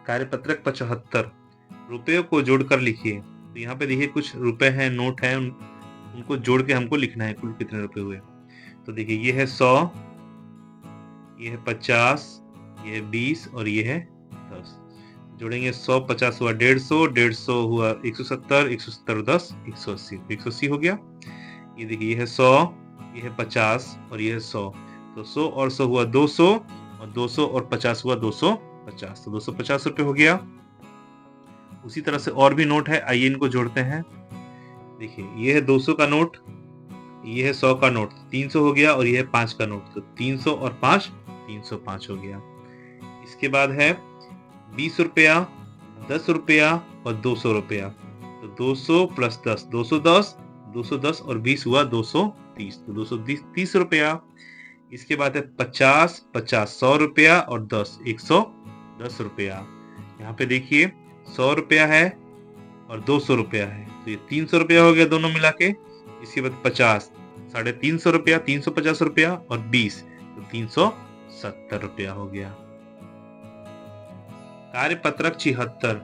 कार्यपत्रक 75 रुपयों को जोड़कर लिखिए। तो यहाँ पे देखिए कुछ रुपए हैं, नोट हैं, उनको जोड़ के हमको लिखना है कुल कितने रुपए हुए। तो देखिए ये है 100, ये है 50, ये है 20 और ये है 10। जोड़ेंगे 100 50 हुआ 150, 150 हुआ 170, 170 10 180, 180 हो गया। ये देखिए ये है 100, ये है 50 और ये है 100। तो 100 और 100 हुआ 200 और 200 और 50 हुआ 250, तो 250 रुपए हो गया। उसी तरह से और भी नोट है, आइए इनको जोड़ते हैं। देखिए ये है 200 का नोट, ये है 100 का नोट, 300 हो गया और ये है 5 का नोट, तो 300 और 5 305 हो गया। इसके बाद है 20 रुपया, 10 रुपया और 200 रुपया। तो 200 प्लस 10 210, 210 और 20 हुआ 230, तो 230 रुपया। इसके बाद है 50 50 100 रुपया और 10 110 रुपया। यहाँ पे देखिए 100 रुपया है और 200 रुपया है, तो ये 300 रुपया हो गया दोनों मिला के। इसके बाद 50 350 रुपया, 350 रुपया और 20 तो 370 रुपया हो गया। कार्यपत्रक 76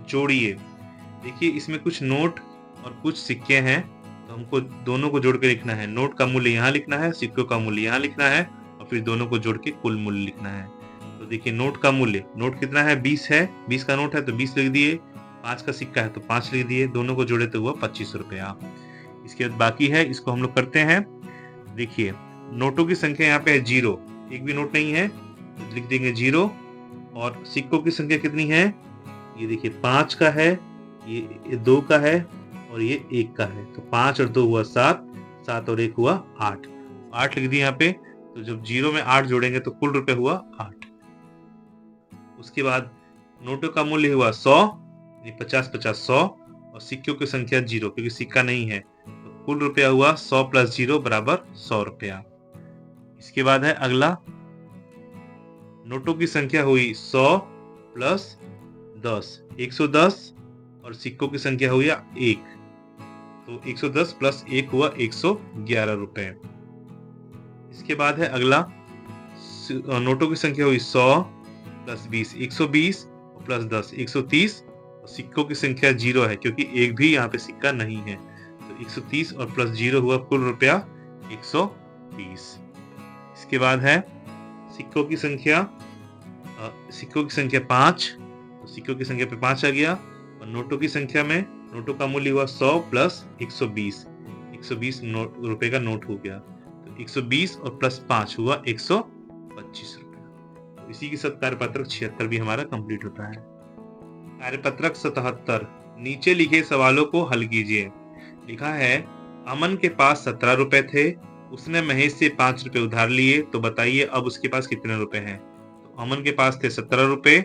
जोड़िए। देखिए इसमें कुछ नोट और कुछ सिक्के हैं, तो हमको दोनों को जोड़ के लिखना है। नोट का मूल्य यहाँ लिखना है, सिक्कों का मूल्य यहाँ लिखना है और फिर दोनों को जोड़ के कुल मूल्य लिखना है। तो देखिए नोट का मूल्य, नोट कितना है 20 है, 20 का नोट है तो 20 लिख दिए, 5 का सिक्का है तो 5 लिख दिए, दोनों को जोड़े तो हुआ 25 रुपया। इसके बाद बाकी है, इसको हम लोग करते हैं। देखिए नोटों की संख्या यहाँ पे है 0, एक भी नोट नहीं है तो लिख देंगे 0। और सिक्कों की संख्या कितनी है, ये देखिए 5 का है, ये 2 का है और ये 1 का है, तो 5 और 2 हुआ 7, 7 और 1 हुआ 8, 8 लिख दिए यहाँ पे। तो जब 0 में 8 जोड़ेंगे तो कुल रुपए हुआ 8। उसके बाद नोटों का मूल्य हुआ 100, 50 50 100 और सिक्कों की संख्या 0 क्योंकि सिक्का नहीं है, तो कुल रुपया हुआ 100 प्लस 0 बराबर 100 रुपया। इसके बाद है अगला, नोटों की संख्या हुई 100 प्लस 10 110 और सिक्कों की संख्या हुई 1, तो 110 प्लस 1 हुआ 111 रुपए। इसके बाद है अगला, नोटों की संख्या हुई 100 प्लस 20 120 और प्लस 10 130 और सिक्कों की संख्या 0 है क्योंकि एक भी यहाँ पे सिक्का नहीं है, तो 130 और प्लस 0 हुआ कुल रुपया 130। इसके बाद है सिक्कों की संख्या 5, तो सिक्कों की संख्या पे 5 आ गया। और नोटों की संख्या में नोटों का मूल्य हुआ 100 प्लस 120, 120 रुपए का नोट हो गया, तो 120 और प्लस 5 हुआ 125 रुपया। तो इसी के साथ कार्यपत्रक 76 भी हमारा कंप्लीट होता है। कार्यपत्रक 77 नीचे लिखे सवालों को हल कीजिए। लिखा है अमन के पास 17 रुपए थे, उसने महेश से 5 रुपए उधार लिए, तो बताइए अब उसके पास कितने रुपए हैं। तो अमन के पास थे 17 रुपए,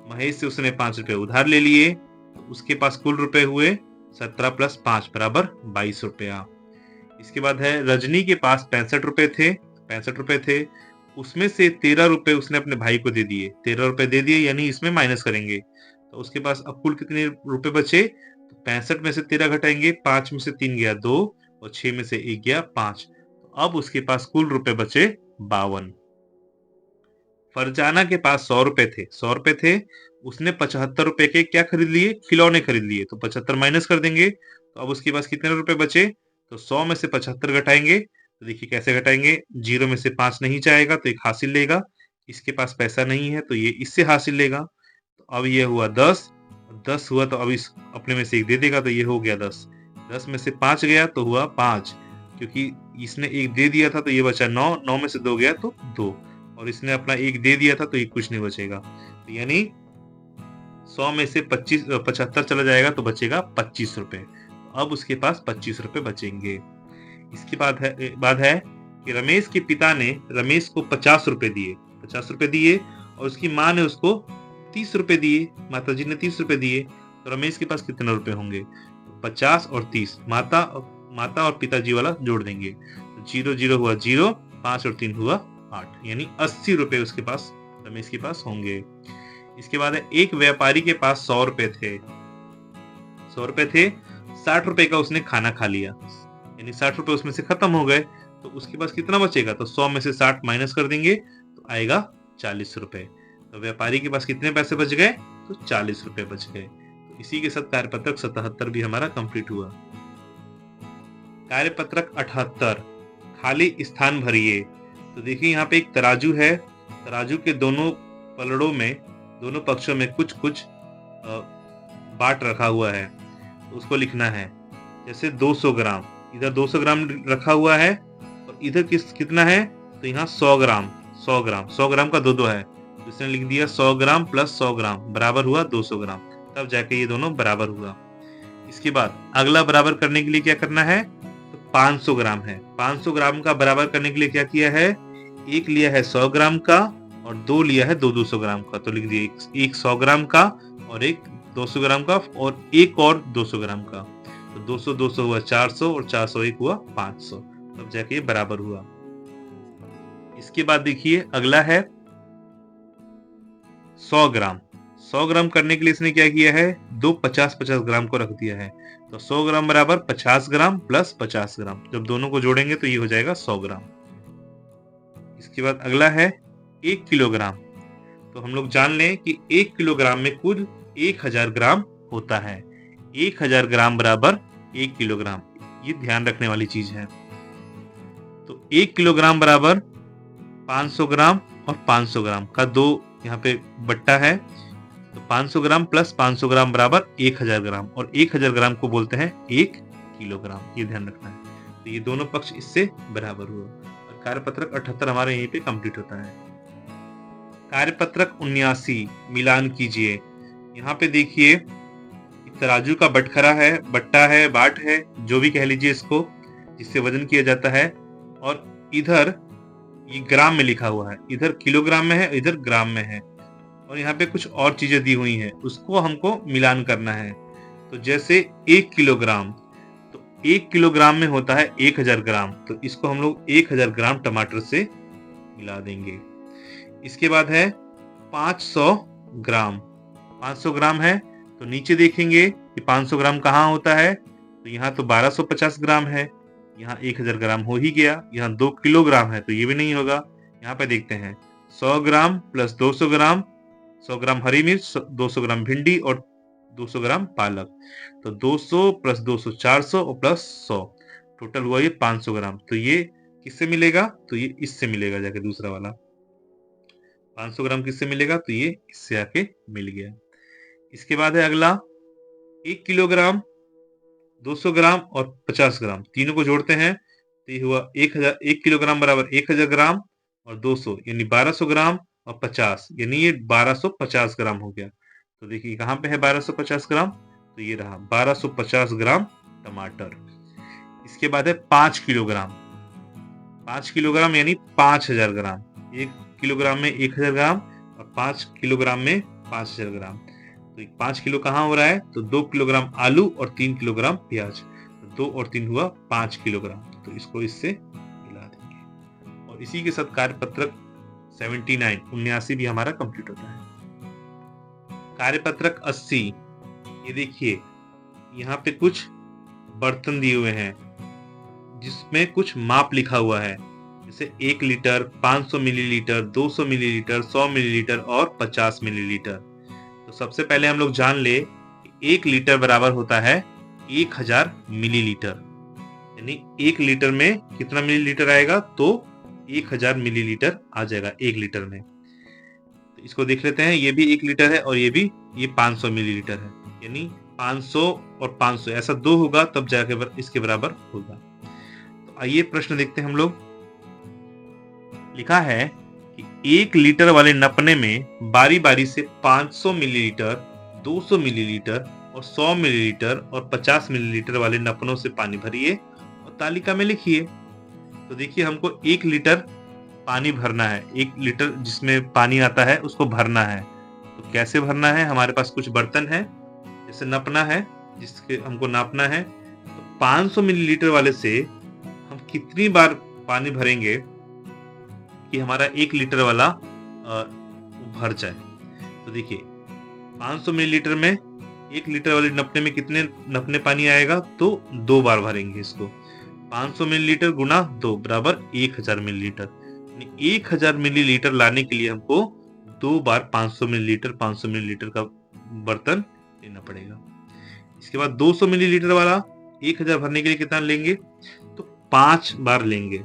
महेश से उसने 5 रुपए उधार ले लिए, तो उसके पास कुल रुपए हुए 17 प्लस 5 बराबर 22 रुपया। इसके बाद है रजनी के पास 65 रुपए थे, 65 रुपए थे, उसमें से 13 रुपए उसने अपने भाई को दे दिए, 13 रुपए दे दिए यानी इसमें माइनस करेंगे, तो उसके पास अब कुल कितने रुपए बचे। तो 65 में से 13 घटाएंगे, 5 में से 3 गया 2 और 6 में से 1 गया 5, तो अब उसके पास कुल रुपए बचे 52। फरजाना के पास 100 रुपए थे, 100 रुपए थे, उसने 75 रुपए के क्या खरीद लिए, खिलौने खरीद लिए, तो 75 माइनस कर देंगे, तो अब उसके पास कितने रुपए बचे। तो 100 में से 75 घटाएंगे, तो देखिए कैसे घटाएंगे, 0 में से 5 नहीं जाएगा तो एक हासिल लेगा, इसके पास पैसा नहीं है तो ये इससे हासिल लेगा, तो अब ये हुआ 10, 10 हुआ तो अब इस अपने में से एक दे देगा, तो ये हो गया 10, 10 में से 5 गया तो हुआ 5, क्योंकि इसने एक दे दिया था तो ये बचा 9, 9 में से 2 गया तो 2 और इसने अपना एक दे दिया था तो ये कुछ नहीं बचेगा, तो यानी 100 में से 75 चला जाएगा तो बचेगा 25 रुपए, अब उसके पास 25 रुपए बचेंगे। इसके बाद है कि रमेश के पिता ने रमेश को 50 रुपए दिए, 50 रुपए दिए और उसकी माँ ने उसको 30 रुपए दिए, माताजी ने 30 रुपए दिए, तो रमेश के पास कितने रुपए होंगे। 50 और 30 माता और पिताजी वाला जोड़ देंगे, 0 0 हुआ 0, 5 और 3 हुआ 8, यानी 80 रुपए उसके पास रमेश के पास होंगे। इसके बाद है एक व्यापारी के पास 100 रुपए थे, 100 रुपए थे, 60 रुपए का उसने खाना खा लिया, यानी 60 रुपए उसमें से खत्म हो गए, तो उसके पास कितना बचेगा, तो 100 में से 60 माइनस कर देंगे तो आएगा 40 रुपए, तो व्यापारी के पास कितने पैसे बच गए, तो 40 रुपए बच गए। तो इसी के साथ कार्यपत्रक 77 भी हमारा कंप्लीट हुआ। कार्यपत्रक 78 खाली स्थान भरिए। तो देखिए यहाँ पे एक तराजू है, तराजू के दोनों पलड़ों में, दोनों पक्षों में कुछ कुछ बाट रखा हुआ है, तो उसको लिखना है। जैसे 200 ग्राम, इधर 200 ग्राम रखा हुआ है और इधर कितना है, तो यहाँ 100 ग्राम, 100 ग्राम, 100 ग्राम का दो है, तो इसने लिख दिया 100 ग्राम प्लस 100 ग्राम बराबर हुआ 200 ग्राम, तब जाके ये दोनों बराबर हुआ। इसके बाद अगला बराबर करने के लिए क्या करना है, तो 500 ग्राम है, 500 ग्राम का बराबर करने के लिए क्या किया है, एक लिया है 100 ग्राम का और दो लिया है 200 ग्राम का, तो लिख दिया एक 100 ग्राम का और एक 200 ग्राम का और एक और 200 ग्राम का, तो 200 200 हुआ 400 और 401 हुआ 500, तब जाके ये बराबर हुआ। इसके बाद देखिए अगला है 100 ग्राम। 100 ग्राम करने के लिए इसने क्या किया है, दो 50-50 ग्राम को रख दिया है, तो 100 ग्राम बराबर 50 ग्राम प्लस 50 ग्राम, जब दोनों को जोड़ेंगे तो ये हो जाएगा 100 ग्राम। इसके बाद अगला है 1 किलोग्राम। तो हम लोग जान लें कि 1 किलोग्राम में कुल 1000 ग्राम होता है। 1000 ग्राम बराबर 1 किलोग्राम, ये ध्यान रखने वाली चीज है। तो 1 किलोग्राम बराबर 500 ग्राम और 500 ग्राम का दो यहाँ पे बट्टा है, तो 500 ग्राम प्लस 500 ग्राम बराबर 1000 ग्राम और 1000 ग्राम को बोलते हैं 1 किलोग्राम, ये ध्यान रखना है। तो ये दोनों पक्ष इससे बराबर हुआ और कार्यपत्रक 78 हमारे यहीं पे कंप्लीट होता है। कार्यपत्रक 79 मिलान कीजिए। यहाँ पे देखिए तराजू का बटखरा है, बट्टा है, बाट है, जो भी कह लीजिए इसको, जिससे वजन किया जाता है, और इधर ये ग्राम में लिखा हुआ है, इधर किलोग्राम में है, इधर ग्राम में है, और यहाँ पे कुछ और चीजें दी हुई हैं, उसको हमको मिलान करना है। तो जैसे 1 किलोग्राम, तो 1 किलोग्राम में होता है 1000 ग्राम, तो इसको हम लोग 1000 ग्राम टमाटर से मिला देंगे। इसके बाद है 500 ग्राम। 500 ग्राम है तो नीचे देखेंगे कि 500 ग्राम कहाँ होता है, तो यहाँ तो 1250 ग्राम है, यहाँ 1000 ग्राम हो ही गया, यहाँ 2 किलोग्राम है तो ये भी नहीं होगा। यहाँ पे देखते हैं 100 ग्राम प्लस 200 ग्राम, 100 ग्राम हरी मिर्च, 200 ग्राम भिंडी और 200 ग्राम पालक, तो 200 प्लस 200 400 और प्लस 100, टोटल हुआ ये 500 ग्राम। तो ये किससे मिलेगा, तो ये इससे मिलेगा जाके, दूसरा वाला 500 ग्राम किससे मिलेगा, तो ये इससे आके मिल गया। इसके बाद है अगला 1 किलोग्राम, 200 ग्राम और 50 ग्राम, तीनों को जोड़ते हैं तो ये हुआ 1 किलोग्राम बराबर 1000 ग्राम और 200 यानी 1200 ग्राम और 50 यानी ये 1250 ग्राम हो गया। तो देखिए कहाँ पे है 1250 ग्राम, तो ये रहा 1250 ग्राम टमाटर। इसके बाद है 5 किलोग्राम। 5 किलोग्राम यानी 5000 ग्राम, 1 किलोग्राम में 1000 ग्राम और 5 किलोग्राम में 5000 ग्राम। तो 5 किलो कहाँ हो रहा है, तो 2 किलोग्राम आलू और 3 किलोग्राम प्याज, तो 2 और 3 हुआ 5 किलोग्राम, तो इसको इससे मिला देंगे। और इसी के साथ कार्यपत्रक 79 भी हमारा कंप्लीट होता है। कार्यपत्रक 80, ये देखिए यहाँ पे कुछ बर्तन दिए हुए हैं जिसमें कुछ माप लिखा हुआ है, जैसे 1 लीटर, 500 मिलीलीटर, 200 मिलीलीटर, 100 मिलीलीटर और 50 मिलीलीटर। तो सबसे पहले हम लोग जान ले कि 1 लीटर बराबर होता है 1000 मिलीलीटर, यानी 1 लीटर में कितना मिलीलीटर आएगा, तो 1000 मिलीलीटर आ जाएगा 1 लीटर में। तो इसको देख लेते हैं, ये भी 1 लीटर है और ये 500 मिलीलीटर है, यानी 500 और 500 ऐसा 2 होगा तब जाके इसके बराबर होगा। तो आइए प्रश्न देखते हैं हम लोग। लिखा है कि 1 लीटर वाले नपने में बारी बारी से 500 मिलीलीटर, 200 मिलीलीटर और 100 मिलीलीटर और 50 मिलीलीटर वाले नपनों से पानी भरिए और तालिका में लिखिए। तो देखिए हमको 1 लीटर पानी भरना है, 1 लीटर जिसमें पानी आता है उसको भरना है। तो कैसे भरना है, हमारे पास कुछ बर्तन है, जैसे नपना है जिसके हमको नापना है, तो 500 मिलीलीटर वाले से हम कितनी बार पानी भरेंगे कि हमारा 1 लीटर वाला भर जाए। तो देखिए 500 मिलीलीटर में 1 लीटर वाले नपने में कितने नपने पानी आएगा, तो 2 बार भरेंगे इसको। 500 मिलीलीटर गुना 2 बराबर 1000 मिलीलीटर, 1000 मिलीलीटर लाने के लिए हमको 2 बार 500 मिलीलीटर का बर्तन लेना पड़ेगा। इसके बाद 200 मिलीलीटर वाला 1000 भरने के लिए कितना लेंगे, तो 5 बार लेंगे।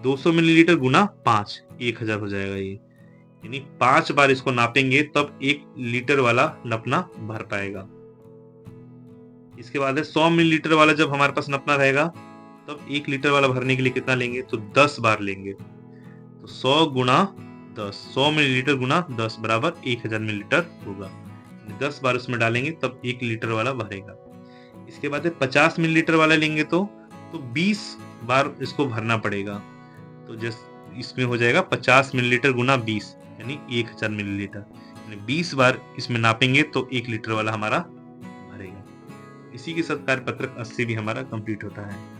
200 मिलीलीटर गुना 5, 1000 हो जाएगा ये, यानी 5 बार इसको नापेंगे तब 1 लीटर वाला नपना भर पाएगा। इसके बाद है 100 मिलीलीटर वाला, जब हमारे पास नपना रहेगा तब 1 लीटर वाला भरने के लिए कितना लेंगे, तो 10 बार लेंगे। तो 100 गुना 10, 100 मिलीलीटर गुना 10 बराबर 1000 मिलीलीटर होगा। 10 बार उसमें डालेंगे तब 1 लीटर वाला भरेगा। इसके बाद 50 मिलीलीटर वाला लेंगे तो 20 बार इसको भरना पड़ेगा। तो जैसे इसमें हो जाएगा 50 मिलीलीटर गुना 20 यानी 1000 मिलीलीटर, यानी 20 बार इसमें नापेंगे तो 1 लीटर वाला हमारा भरेगा। इसी के साथ कार्यपत्रक 80 भी हमारा कंप्लीट होता है।